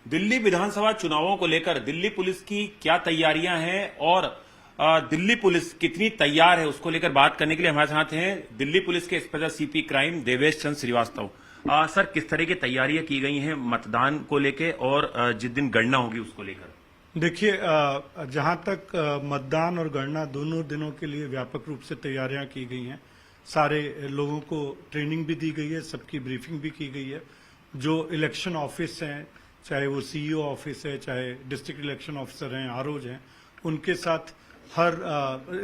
दिल्ली विधानसभा चुनावों को लेकर दिल्ली पुलिस की क्या तैयारियां हैं और दिल्ली पुलिस कितनी तैयार है उसको लेकर बात करने के लिए हमारे साथ हैं दिल्ली पुलिस के special CP crime Devesh Chandra Srivastava. Sir, किस तरह की तैयारियां की गई हैं मतदान को लेकर और जिस दिन गणना होगी उसको लेकर? देखिए, जहां तक मतदान और गणना दोनों दिनों के लिए व्यापक रूप से तैयारियां की गई हैं। सारे लोगों को ट्रेनिंग भी दी गई है, सबकी ब्रीफिंग भी की गई है। जो इलेक्शन ऑफिस हैं, चाहे वो सीईओ ऑफिस है, चाहे डिस्ट्रिक्ट इलेक्शन ऑफिसर हैं, आरओज हैं, उनके साथ हर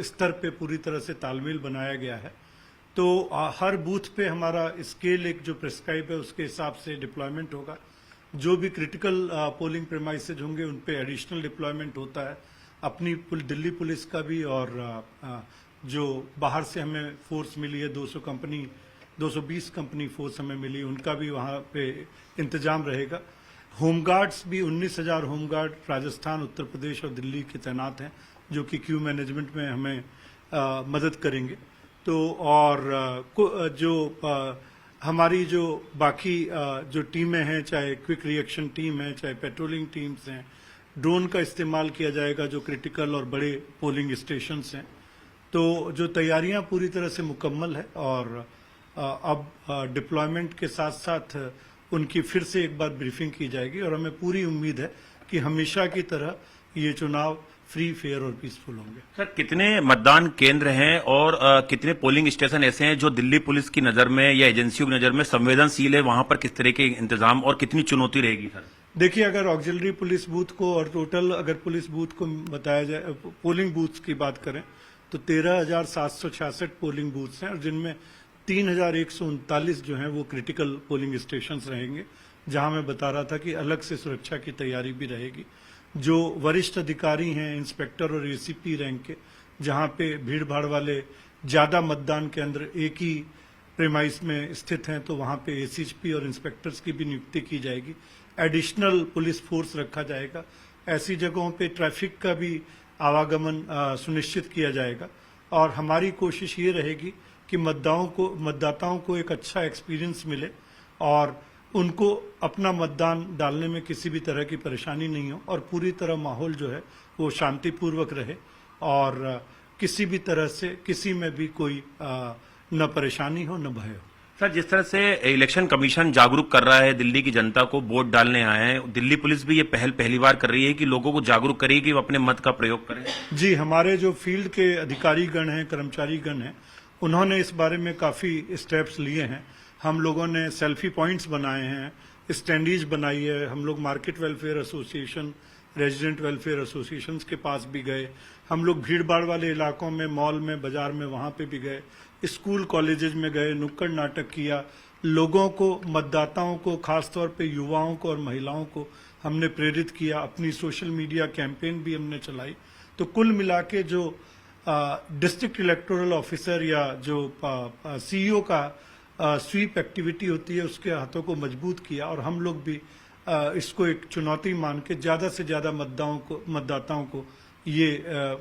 स्तर पे पूरी तरह से तालमेल बनाया गया है। तो हर बूथ पे हमारा स्केल एक जो प्रिस्क्राइब है उसके हिसाब से डिप्लॉयमेंट होगा। जो भी क्रिटिकल पोलिंग प्रेमाइसेज होंगे उन पे एडिशनल डिप्लॉयमेंट होता है। अपनी दिल्ली पुलिस का भी और जो बाहर से हमें फोर्स मिली है 220 कंपनी फोर्स हमें मिली, उनका भी वहाँ पे इंतजाम रहेगा। होमगार्ड्स भी 19,000 होमगार्ड राजस्थान, उत्तर प्रदेश और दिल्ली के तैनात हैं, जो कि क्यू मैनेजमेंट में हमें मदद करेंगे। तो और हमारी जो बाकी जो टीमें हैं, चाहे क्विक रिएक्शन टीम है, चाहे पेट्रोलिंग टीम्स हैं, ड्रोन का इस्तेमाल किया जाएगा जो क्रिटिकल और बड़े पोलिंग स्टेशंस हैं। तो जो तैयारियां पूरी तरह से मुकम्मल है और अब डिप्लॉयमेंट के साथ साथ उनकी फिर से एक बार ब्रीफिंग की जाएगी और हमें पूरी उम्मीद है कि हमेशा की तरह ये चुनाव फ्री, फेयर और पीसफुल होंगे। सर, कितने मतदान केंद्र हैं और कितने पोलिंग स्टेशन ऐसे हैं जो दिल्ली पुलिस की नजर में या एजेंसियों की नजर में संवेदनशील है? वहां पर किस तरह के इंतजाम और कितनी चुनौती रहेगी सर? देखिए, अगर ऑक्सिलरी पुलिस बूथ को और टोटल अगर पुलिस बूथ को बताया जाए, पोलिंग बूथ्स की बात करें तो 13,766 पोलिंग बूथ्स हैं और जिनमें 3,139 जो हैं वो क्रिटिकल पोलिंग स्टेशंस रहेंगे, जहां मैं बता रहा था कि अलग से सुरक्षा की तैयारी भी रहेगी। जो वरिष्ठ अधिकारी हैं, इंस्पेक्टर और एसीपी रैंक के, जहां पे भीड़ भाड़ वाले ज्यादा मतदान केंद्र एक ही प्रेमाइस में स्थित हैं, तो वहां पे एसीपी और इंस्पेक्टर्स की भी नियुक्ति की जाएगी। एडिशनल पुलिस फोर्स रखा जाएगा। ऐसी जगहों पे ट्रैफिक का भी आवागमन सुनिश्चित किया जाएगा और हमारी कोशिश ये रहेगी कि मतदाताओं को एक अच्छा एक्सपीरियंस मिले और उनको अपना मतदान डालने में किसी भी तरह की परेशानी नहीं हो और पूरी तरह माहौल जो है वो शांतिपूर्वक रहे और किसी भी तरह से किसी में भी कोई न परेशानी हो न भय हो। सर, जिस तरह से इलेक्शन कमीशन जागरूक कर रहा है दिल्ली की जनता को, वोट डालने आए हैं, दिल्ली पुलिस भी ये पहली बार कर रही है कि लोगों को जागरूक करेगी कि वो अपने मत का प्रयोग करें। जी, हमारे जो फील्ड के अधिकारी गण हैं, कर्मचारी गण हैं, उन्होंने इस बारे में काफी स्टेप्स लिए हैं। हम लोगों ने सेल्फी पॉइंट्स बनाए हैं, स्टैंडीज बनाई है। हम लोग market welfare association, resident welfare association के पास भी गए। हम लोग भीड़ भाड़ वाले इलाकों में, मॉल में, बाजार में, वहां पे भी गए। स्कूल कॉलेजेस में गए, नुक्कड़ नाटक किया। लोगों को, मतदाताओं को, खासतौर पे युवाओं को और महिलाओं को हमने प्रेरित किया। अपनी सोशल मीडिया कैंपेन भी हमने चलाई। तो कुल मिला के जो डिस्ट्रिक्ट इलेक्टोरल ऑफिसर या जो सीईओ का स्वीप एक्टिविटी होती है, उसके हाथों को मजबूत किया और हम लोग भी इसको एक चुनौती मान के ज्यादा से ज्यादा मतदाताओं को ये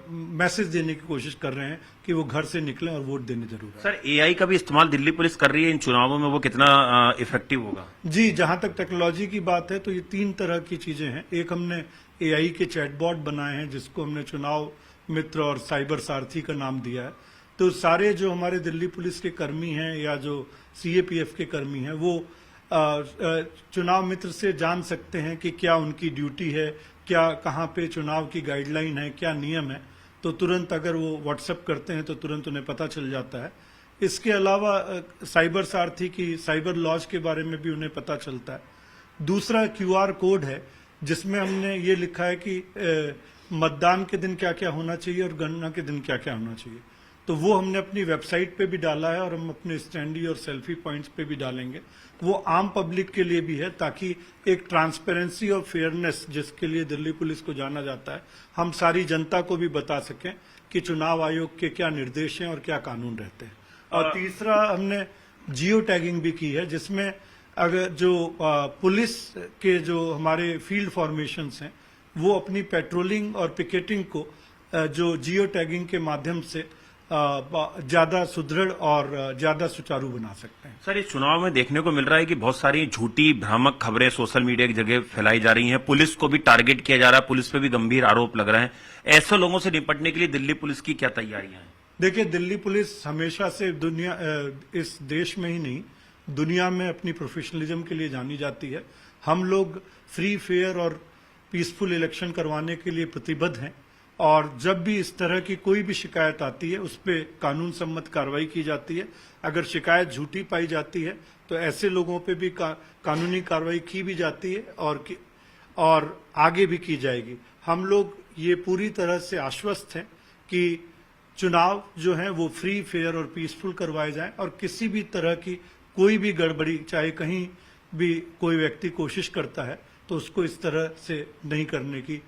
मैसेज देने की कोशिश कर रहे हैं कि वो घर से निकलें और वोट देने जरूर आए। सर, एआई का भी इस्तेमाल दिल्ली पुलिस कर रही है इन चुनावों में, वो कितना इफेक्टिव होगा? जी, जहां तक टेक्नोलॉजी की बात है तो ये 3 तरह की चीजें हैं। एक, हमने एआई के चैटबॉट बनाए हैं जिसको हमने चुनाव मित्र और साइबर सारथी का नाम दिया है। तो सारे जो हमारे दिल्ली पुलिस के कर्मी हैं या जो सीएपीएफ के कर्मी हैं, वो चुनाव मित्र से जान सकते हैं कि क्या उनकी ड्यूटी है, क्या कहाँ पे चुनाव की गाइडलाइन है, क्या नियम है। तो तुरंत अगर वो व्हाट्सएप करते हैं तो तुरंत उन्हें पता चल जाता है। इसके अलावा साइबर सारथी की साइबर लॉज के बारे में भी उन्हें पता चलता है। दूसरा क्यूआर कोड है जिसमें हमने ये लिखा है कि मतदान के दिन क्या क्या होना चाहिए और गणना के दिन क्या क्या होना चाहिए। तो वो हमने अपनी वेबसाइट पे भी डाला है और हम अपने स्टैंडी और सेल्फी पॉइंट्स पे भी डालेंगे। वो आम पब्लिक के लिए भी है ताकि एक ट्रांसपेरेंसी और फेयरनेस जिसके लिए दिल्ली पुलिस को जाना जाता है, हम सारी जनता को भी बता सकें कि चुनाव आयोग के क्या निर्देश हैं और क्या कानून रहते हैं। और तीसरा, हमने जियो टैगिंग भी की है जिसमें अगर जो पुलिस के जो हमारे फील्ड फॉर्मेशंस हैं वो अपनी पेट्रोलिंग और पिकेटिंग को जो जियो टैगिंग के माध्यम से ज्यादा सुदृढ़ और ज्यादा सुचारू बना सकते हैं। सर, इस चुनाव में देखने को मिल रहा है कि बहुत सारी झूठी भ्रामक खबरें सोशल मीडिया की जगह फैलाई जा रही हैं। पुलिस को भी टारगेट किया जा रहा है, पुलिस पे भी गंभीर आरोप लग रहे हैं। ऐसे लोगों से निपटने के लिए दिल्ली पुलिस की क्या तैयारियां हैं? देखिए, दिल्ली पुलिस हमेशा से इस देश में ही नहीं, दुनिया में अपनी प्रोफेशनलिज्म के लिए जानी जाती है। हम लोग फ्री, फेयर और पीसफुल इलेक्शन करवाने के लिए प्रतिबद्ध हैं और जब भी इस तरह की कोई भी शिकायत आती है उस पर कानून सम्मत कार्रवाई की जाती है। अगर शिकायत झूठी पाई जाती है तो ऐसे लोगों पे भी कानूनी कार्रवाई की भी जाती है और आगे भी की जाएगी। हम लोग ये पूरी तरह से आश्वस्त हैं कि चुनाव जो है वो फ्री, फेयर और पीसफुल करवाए जाएं और किसी भी तरह की कोई भी गड़बड़ी, चाहे कहीं भी कोई व्यक्ति कोशिश करता है तो उसको इस तरह से नहीं करने की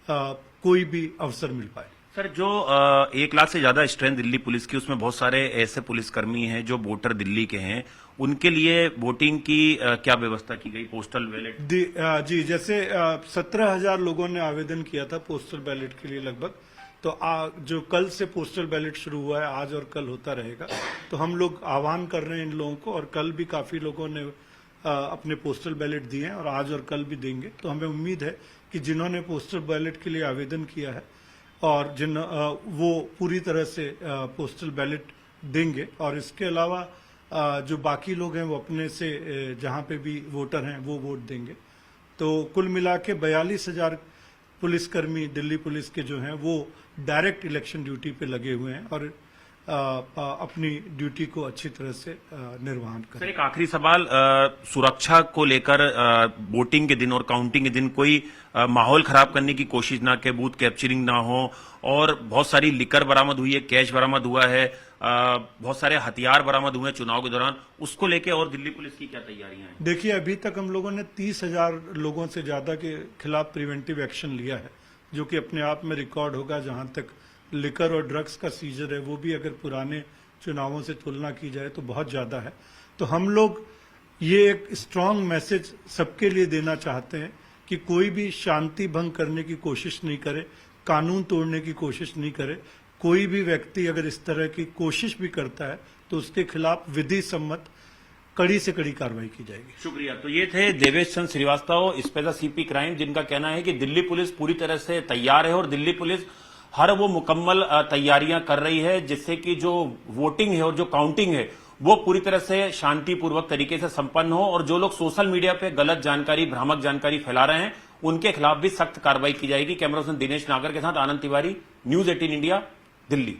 कोई भी अवसर मिल पाए। सर, जो 1 लाख से ज्यादा स्ट्रेंथ दिल्ली पुलिस की, उसमें बहुत सारे ऐसे पुलिसकर्मी हैं जो वोटर दिल्ली के हैं, उनके लिए वोटिंग की क्या व्यवस्था की गई? पोस्टल बैलेट जी, जैसे 17,000 लोगों ने आवेदन किया था पोस्टल बैलेट के लिए लगभग। तो जो कल से पोस्टल बैलेट शुरू हुआ है, आज और कल होता रहेगा। तो हम लोग आह्वान कर रहे हैं इन लोगों को, और कल भी काफी लोगों ने अपने पोस्टल बैलेट दिए हैं और आज और कल भी देंगे। तो हमें उम्मीद है कि जिन्होंने पोस्टल बैलेट के लिए आवेदन किया है और वो पूरी तरह से पोस्टल बैलेट देंगे। और इसके अलावा जो बाकी लोग हैं वो अपने से जहां पे भी वोटर हैं वो वोट देंगे। तो कुल मिला के 42,000 पुलिसकर्मी दिल्ली पुलिस के जो हैं वो डायरेक्ट इलेक्शन ड्यूटी पे लगे हुए हैं और अपनी ड्यूटी को अच्छी तरह से निर्वहन करें। सर, एक आखिरी सवाल, सुरक्षा को लेकर वोटिंग के दिन और काउंटिंग के दिन कोई माहौल खराब करने की कोशिश ना के, बूथ कैप्चरिंग ना हो, और बहुत सारी लिकर बरामद हुई है, कैश बरामद हुआ है, बहुत सारे हथियार बरामद हुए हैं चुनाव के दौरान, उसको लेके और दिल्ली पुलिस की क्या तैयारियां हैं? देखिए, अभी तक हम लोगों ने 30,000 लोगों से ज्यादा के खिलाफ प्रिवेंटिव एक्शन लिया है, जो कि अपने आप में रिकॉर्ड होगा। जहां तक लिकर और ड्रग्स का सीजर है वो भी अगर पुराने चुनावों से तुलना की जाए तो बहुत ज्यादा है। तो हम लोग ये एक स्ट्रांग मैसेज सबके लिए देना चाहते हैं कि कोई भी शांति भंग करने की कोशिश नहीं करे, कानून तोड़ने की कोशिश नहीं करे। कोई भी व्यक्ति अगर इस तरह की कोशिश भी करता है तो उसके खिलाफ विधि सम्मत कड़ी से कड़ी कार्रवाई की जाएगी। शुक्रिया। तो ये थे Devesh Chandra Srivastava, special CP crime, जिनका कहना है कि दिल्ली पुलिस पूरी तरह से तैयार है और दिल्ली पुलिस हर वो मुकम्मल तैयारियां कर रही है जिससे कि जो वोटिंग है और जो काउंटिंग है वो पूरी तरह से शांतिपूर्वक तरीके से संपन्न हो, और जो लोग सोशल मीडिया पे गलत जानकारी, भ्रामक जानकारी फैला रहे हैं उनके खिलाफ भी सख्त कार्रवाई की जाएगी। कैमरा पर्सन दिनेश नागर के साथ आनंद तिवारी, न्यूज 18 इंडिया, दिल्ली।